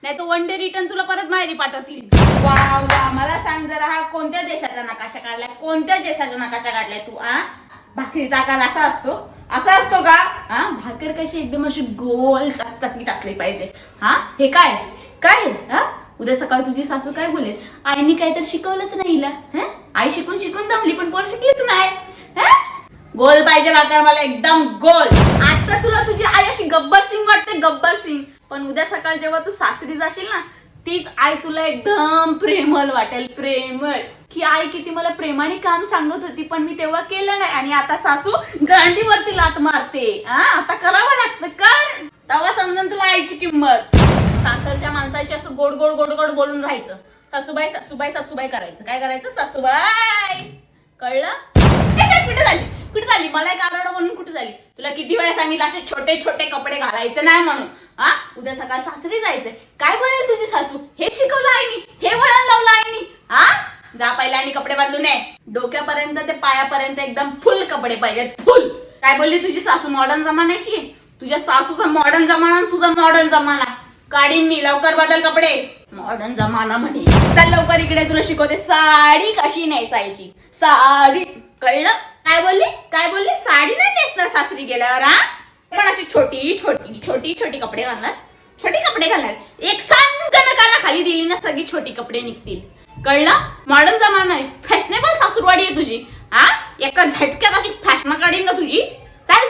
नाही तर one day return तुला परत माहेरी पाठवतील. वा वा, मला सांग जरा, हा कोणत्या देशाचा नकाशा काढलाय? कोणत्या देशाचा नकाशा काढलाय तू? भाकरीचा आकार असा असतो? असा असतो का? भाकर कशी एकदम अशी गोल चकचकीत असली पाहिजे. हे काय काय उद्या सकाळी तुझी सासू काय बोलेल? आईनी काहीतरी शिकवलंच नाही हिला. आई शिकून शिकून दमली पण पोर शिकलीच नाही. गोल पाहिजे भाकर मला, एकदम गोल. आता तुला तुझी आई अशी गब्बर सिंग वाटते, गब्बर सिंग. पण उद्या सकाळ जेव्हा तू सासरी जाशील ना, तीच आई तुला एकदम प्रेमळ वाटेल. प्रेमळ की आई किती मला प्रेमाने काम सांगत होती पण मी तेव्हा केलं नाही, आणि आता सासू गांडीवरती लात मारते. आता करावं लागतं कर, तेव्हा समजून तुला आईची किंमत. सासरच्या माणसाशी असं गोड गोड गोड गोड बोलून राहायचं. सासूबाई सासूबाई सासूबाई करायचं. काय करायचं? सासूबाई. कळलं? कुठे झाली कुठे झाली? मला एक आरडा म्हणून कुठे झाली? तुला किती वेळा सांगितलं असे छोटे छोटे कपडे घालायचे नाही म्हणून. उद्या सकाळ सासरी जायचंय. काय बोलेल तुझी सासू? हे शिकवलं आईनी, हे वळण लावलं आईनी. जा पहिला आणि कपडे बदलून ये. डोक्यापर्यंत ते पायापर्यंत एकदम फुल कपडे पाहिजेत, फुल. काय बोलली तुझी सासू? मॉडर्न जमान्याची? तुझ्या सासूचा मॉडर्न जमाना, तुझा मॉडर्न जमाना. काढीन मी, लवकर बदल कपडे. मॉडर्न जमाना म्हणे. चल लवकर इकडे, तुला शिकवते साडी कशी नेसायची. साडी. कळलं? काय बोलली? काय बोलली? साडी नाही नेसणार सासरी गेल्यावर. पण अशी छोटी छोटी छोटी छोटी कपडे घालणार. छोटी कपडे घालणार. एक काना खाली दिली ना, सगळी छोटी कपडे निघतील. कळलं? मॉडर्न जमाना आहे. फॅशनेबल सासूरवाडी आहे तुझी. एका झटक्यात अशी फॅशन काढीन ना तुझी. चल.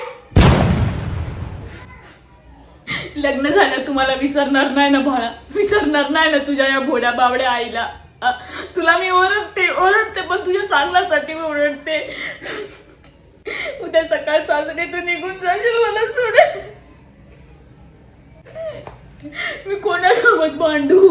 लग्न झालं तुम्हाला विसरणार नाही ना बाळा? विसरणार नाही ना तुझ्या या भोड्या बावड्या आईला? तुला मी ओरडते पण तुझ्या चांगल्यासाठी ओरडते. उद्या सकाळ सासरे तू निघून जाशील मला सोडून. मी कोणासोबत भांडू?